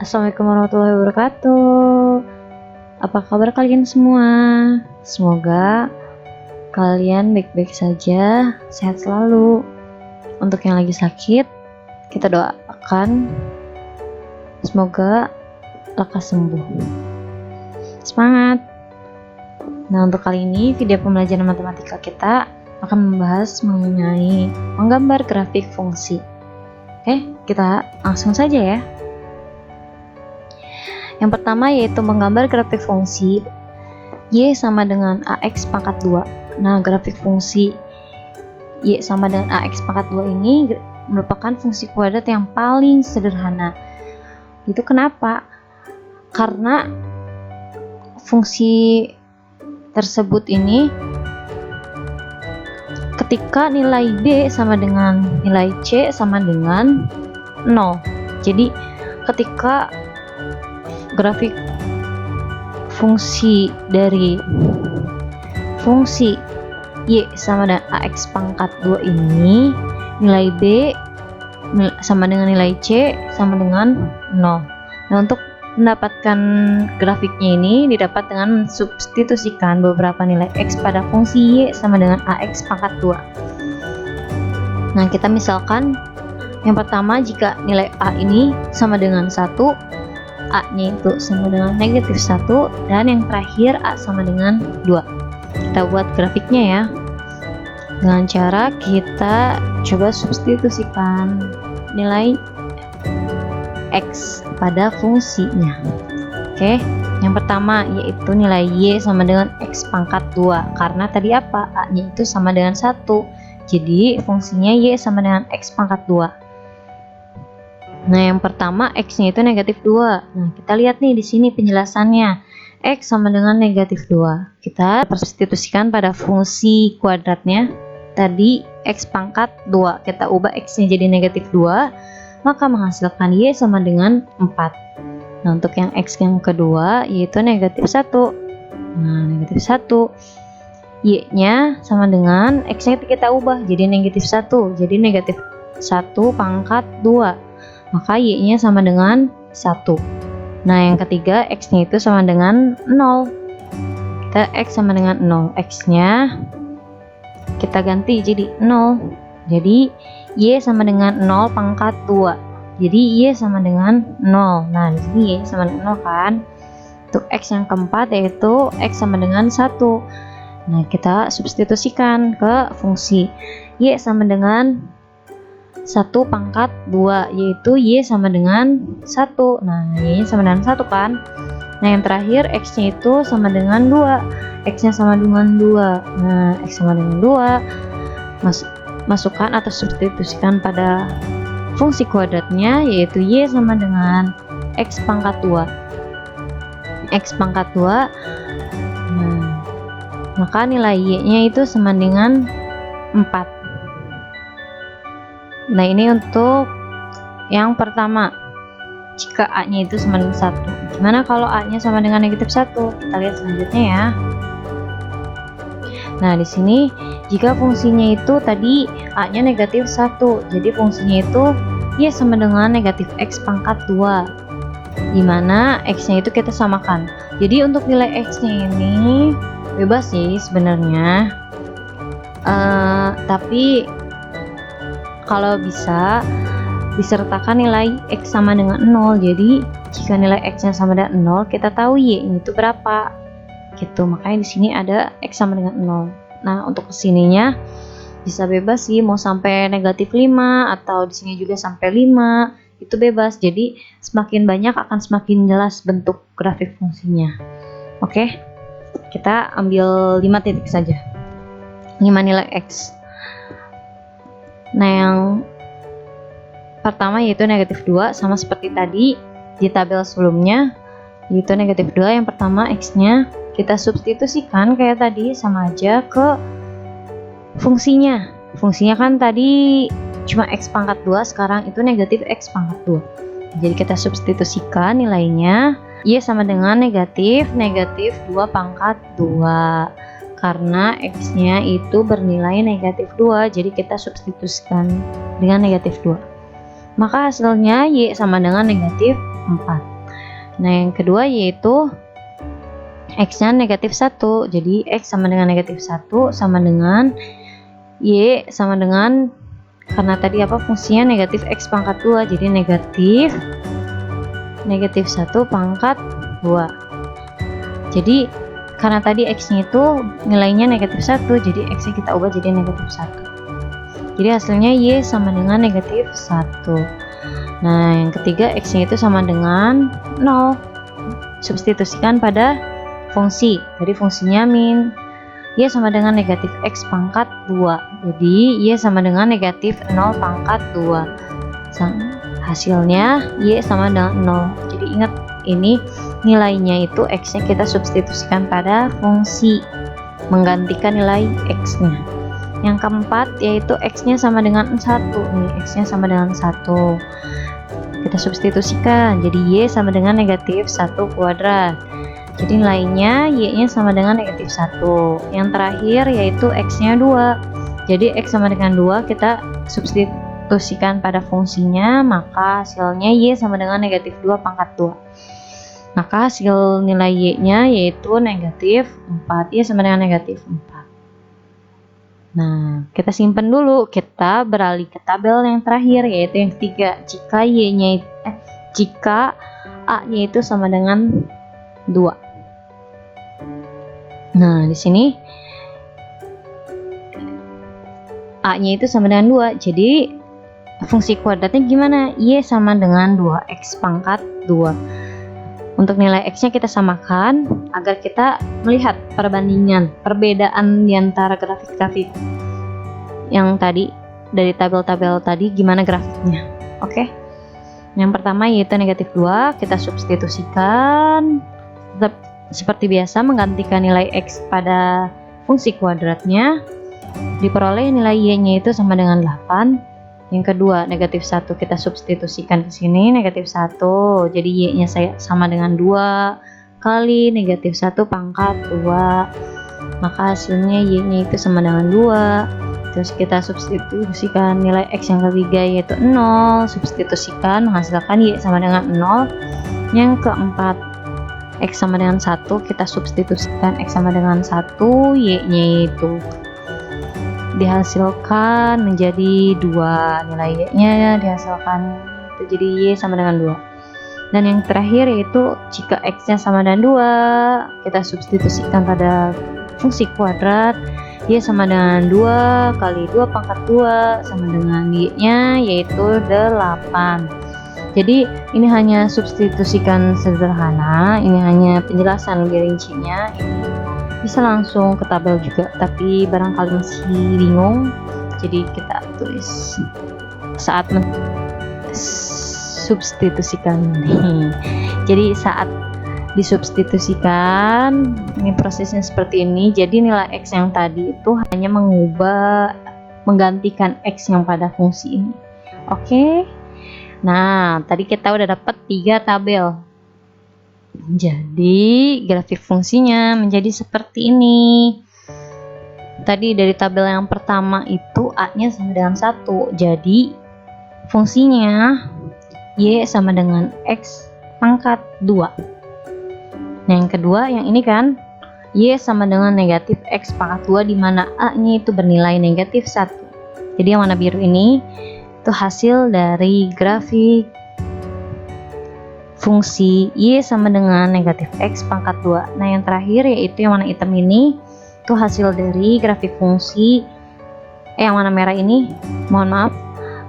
Assalamualaikum warahmatullahi wabarakatuh. Apa kabar kalian semua? Semoga kalian baik-baik saja, sehat selalu. Untuk yang lagi sakit, kita doakan semoga lekas sembuh. Semangat! Nah, untuk kali ini video pembelajaran matematika kita akan membahas mengenai menggambar grafik fungsi. Oke, kita langsung saja ya. Yang pertama yaitu menggambar grafik fungsi Y sama dengan AX pangkat 2. Nah, grafik fungsi Y sama dengan AX pangkat 2 ini merupakan fungsi kuadrat yang paling sederhana. Itu kenapa? Karena fungsi tersebut ini ketika nilai B sama dengan nilai C sama dengan 0. Jadi ketika grafik fungsi dari fungsi Y sama dengan AX pangkat 2 ini, nilai B sama dengan nilai C sama dengan 0. Nah, untuk mendapatkan grafiknya ini didapat dengan mensubstitusikan beberapa nilai X pada fungsi Y sama dengan AX pangkat 2. Nah, kita misalkan yang pertama, jika nilai A ini sama dengan 1, A nya itu sama dengan negatif 1, dan yang terakhir A sama dengan 2. Kita buat grafiknya ya, dengan cara kita coba substitusikan nilai X pada fungsinya. Oke, yang pertama yaitu nilai Y sama dengan X pangkat 2, karena tadi apa? A nya itu sama dengan 1, jadi fungsinya Y sama dengan X pangkat 2. Nah, yang pertama X nya itu negatif 2. Nah, kita lihat nih di sini penjelasannya. X sama dengan negatif 2. Kita substitusikan pada fungsi kuadratnya. Tadi X pangkat 2. Kita ubah X nya jadi negatif 2. Maka menghasilkan Y sama dengan 4. Nah, untuk yang X yang kedua yaitu negatif 1. Nah, negatif 1. Y nya sama dengan X nya kita ubah jadi negatif 1. Jadi negatif 1 pangkat 2. Maka Y nya sama dengan 1. Nah, yang ketiga X nya itu sama dengan 0. Kita X sama dengan 0. X nya kita ganti jadi 0. Jadi Y sama dengan 0 pangkat 2. Jadi Y sama dengan 0. Nah, di sini Y sama dengan 0 kan. Untuk X yang keempat yaitu X sama dengan 1. Nah, kita substitusikan ke fungsi Y sama dengan 1 pangkat 2, yaitu Y sama dengan 1. Nah, Y sama dengan 1 kan. Nah, yang terakhir X nya itu sama dengan 2. X nya sama dengan 2. Nah, X sama dengan 2. Masukkan atau substitusikan pada fungsi kuadratnya, yaitu Y sama dengan X pangkat 2. X pangkat 2. Nah, maka nilai Y nya itu sama dengan 4. Nah, ini untuk yang pertama, jika A nya itu sama dengan 1. Gimana kalau A nya sama dengan negatif 1? Kita lihat selanjutnya ya. Nah, di sini jika fungsinya itu tadi A nya negatif 1, jadi fungsinya itu Y sama dengan negatif X pangkat 2, dimana X nya itu kita samakan. Jadi untuk nilai X nya ini bebas sih sebenarnya, tapi kalau bisa disertakan nilai X sama dengan 0. Jadi jika nilai X nya sama dengan 0, kita tahu Y nya itu berapa gitu. Makanya di sini ada X sama dengan 0. Nah, untuk kesininya bisa bebas sih, mau sampai negatif 5 atau di sini juga sampai 5, itu bebas. Jadi semakin banyak akan semakin jelas bentuk grafik fungsinya. Oke, kita ambil 5 titik saja, 5 nilai X. Nah, yang pertama yaitu negatif 2, sama seperti tadi di tabel sebelumnya, yaitu negatif 2. Yang pertama X nya kita substitusikan kayak tadi, sama aja ke fungsinya. Fungsinya kan tadi cuma X pangkat 2, sekarang itu negatif X pangkat 2. Jadi kita substitusikan nilainya, Y sama dengan negatif 2 pangkat 2. Karena X nya itu bernilai negatif 2, jadi kita substitusikan dengan negatif 2. Maka hasilnya Y sama dengan negatif 4. Nah, yang kedua yaitu X-nya negatif 1. Jadi X sama dengan negatif 1 sama dengan Y sama dengan, karena tadi apa, fungsinya negatif X pangkat 2. Jadi negatif 1 pangkat 2. Jadi karena tadi X-nya itu nilainya negatif 1, jadi X-nya kita ubah jadi negatif 1. Jadi hasilnya Y sama dengan negatif 1. Nah, yang ketiga X-nya itu sama dengan 0. Substitusikan pada fungsi. Jadi fungsinya Y sama dengan negatif X pangkat 2. Jadi Y sama dengan negatif 0 pangkat 2. Hasilnya Y sama dengan 0. Jadi ingat, ini nilainya itu X-nya kita substitusikan pada fungsi, menggantikan nilai X-nya. Yang keempat yaitu X-nya sama dengan 1. Nih, X-nya sama dengan 1. Kita substitusikan, jadi Y sama dengan negatif 1 kuadrat. Jadi nilainya Y-nya sama dengan negatif 1. Yang terakhir yaitu X-nya 2. Jadi X sama dengan 2 kita substitusikan pada fungsinya, maka hasilnya Y sama dengan negatif 2 pangkat 2. Maka hasil nilai Y-nya yaitu negatif 4. Y sama dengan negatif 4. Nah, kita simpan dulu. Kita beralih ke tabel yang terakhir, yaitu yang ketiga. Jika A-nya itu sama dengan 2. Nah, di sini A-nya itu sama dengan 2. Jadi fungsi kuadratnya gimana? Y sama dengan 2X pangkat 2. Untuk nilai X-nya kita samakan agar kita melihat perbedaan di antara grafik-grafik yang tadi dari tabel-tabel tadi, gimana grafiknya. Oke. Yang pertama yaitu negatif 2, kita substitusikan tetap seperti biasa, menggantikan nilai X pada fungsi kuadratnya. Diperoleh nilai Y-nya itu sama dengan 8. Yang kedua, negatif 1 kita substitusikan ke sini, negatif 1. Jadi Y-nya sama dengan 2 kali negatif 1 pangkat 2. Maka hasilnya Y-nya itu sama dengan 2. Terus kita substitusikan nilai X yang ketiga yaitu 0. Substitusikan menghasilkan Y sama dengan 0. Yang keempat, X sama dengan 1. Kita substitusikan X sama dengan 1. Y-nya itu dihasilkan menjadi 2. Nilai Y-nya dihasilkan itu jadi Y sama dengan 2. Dan yang terakhir yaitu jika X-nya sama dengan 2, kita substitusikan pada fungsi kuadrat. Y sama dengan 2 kali 2 pangkat 2 sama dengan Y-nya yaitu 8. Jadi ini hanya substitusikan sederhana, ini hanya penjelasan lebih rincinya. Bisa langsung ke tabel juga, tapi barangkali masih bingung, jadi kita tulis saat substitusikan. Jadi saat disubstitusikan, ini prosesnya seperti ini. Jadi nilai X yang tadi itu hanya menggantikan X yang pada fungsi ini. Oke. Nah, tadi kita udah dapat 3 tabel. Jadi grafik fungsinya menjadi seperti ini. Tadi dari tabel yang pertama itu A-nya sama dengan 1. Jadi fungsinya Y sama dengan X pangkat 2. Nah, yang kedua yang ini kan Y sama dengan negatif X pangkat 2, di mana A-nya itu bernilai negatif 1. Jadi yang warna biru ini itu hasil dari grafik fungsi Y sama dengan negatif X pangkat 2. Nah, yang terakhir yaitu yang warna hitam ini itu hasil dari grafik fungsi yang warna merah ini, mohon maaf.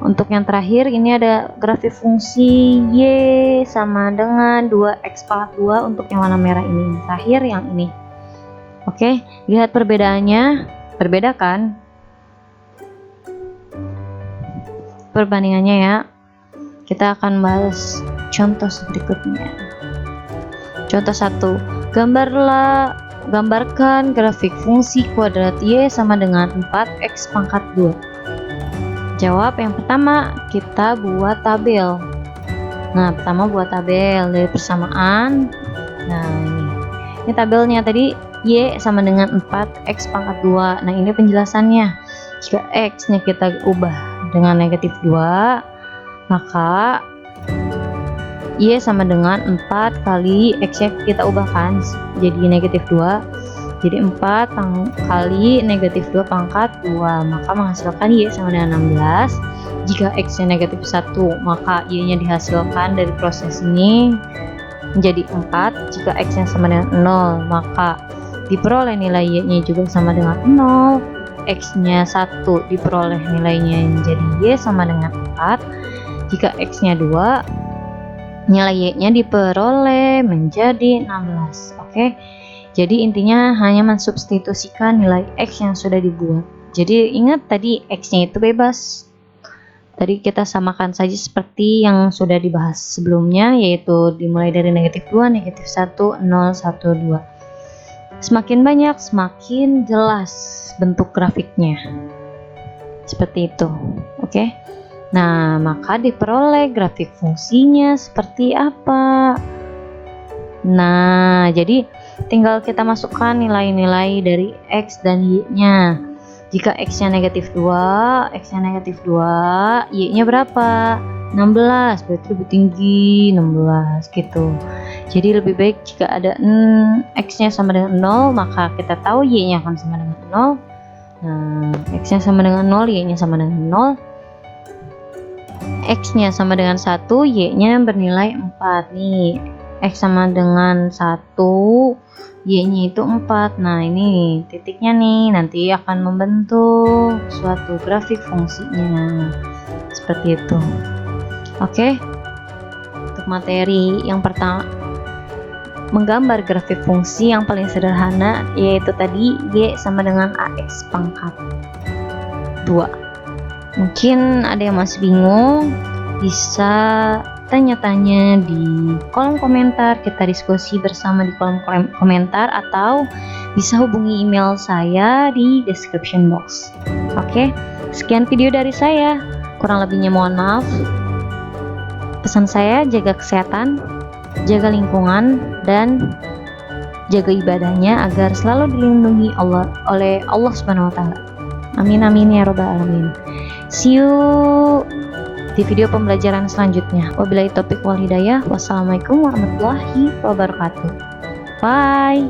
Untuk yang terakhir ini ada grafik fungsi Y sama dengan 2X pangkat 2 untuk yang warna merah ini. Terakhir yang ini. Oke, lihat perbedaannya. Berbeda kan? Perbandingannya ya. Kita akan bahas contoh berikutnya. Contoh 1. Gambarkan grafik fungsi kuadrat Y sama dengan 4X pangkat 2. Jawab yang pertama, kita buat tabel. Nah, pertama buat tabel dari persamaan. Nah, ini tabelnya tadi Y sama dengan 4X pangkat 2. Nah, ini penjelasannya. Jika X-nya kita ubah dengan negatif 2, maka Y sama dengan 4 kali X nya kita ubahkan jadi negatif 2. Jadi 4 kali negatif 2 pangkat 2, maka menghasilkan Y sama dengan 16. Jika X nya negatif 1, maka Y nya dihasilkan dari proses ini menjadi 4. Jika X nya sama dengan 0, maka diperoleh nilai Y nya juga sama dengan 0. X nya 1 diperoleh nilainya menjadi Y sama dengan 4. Jika X nya 2, nilai Y nya diperoleh menjadi 16. Oke, jadi intinya hanya mensubstitusikan nilai X yang sudah dibuat. Jadi ingat tadi X nya itu bebas. Tadi kita samakan saja seperti yang sudah dibahas sebelumnya, yaitu dimulai dari negatif 2, negatif 1, 0, 1, 2. Semakin banyak, semakin jelas bentuk grafiknya. Seperti itu. Oke. Nah, maka diperoleh grafik fungsinya seperti apa? Nah, jadi tinggal kita masukkan nilai-nilai dari X dan Y-nya. Jika X-nya negatif 2, Y-nya berapa? 16, berarti lebih tinggi 16 gitu. Jadi lebih baik jika ada X-nya sama dengan 0, maka kita tahu Y-nya akan sama dengan 0. Nah, X-nya sama dengan 0, Y-nya sama dengan 0. X-nya sama dengan 1, Y-nya bernilai 4 nih. X sama dengan 1, Y-nya itu 4. Nah, ini titiknya nih, nanti akan membentuk suatu grafik fungsinya. Seperti itu. Oke. Untuk materi yang pertama, menggambar grafik fungsi yang paling sederhana, yaitu tadi Y sama dengan AX pangkat 2. Mungkin ada yang masih bingung, bisa tanya-tanya di kolom komentar, kita diskusi bersama di kolom komentar, atau bisa hubungi email saya di description box. Oke, sekian video dari saya, kurang lebihnya mohon maaf. Pesan saya, jaga kesehatan, jaga lingkungan, dan jaga ibadahnya agar selalu dilindungi oleh Allah Subhanahu wa taala. Amin amin ya robbal alamin. See you di video pembelajaran selanjutnya. Wabillahi taufiq wal hidayah. Wassalamualaikum warahmatullahi wabarakatuh. Bye.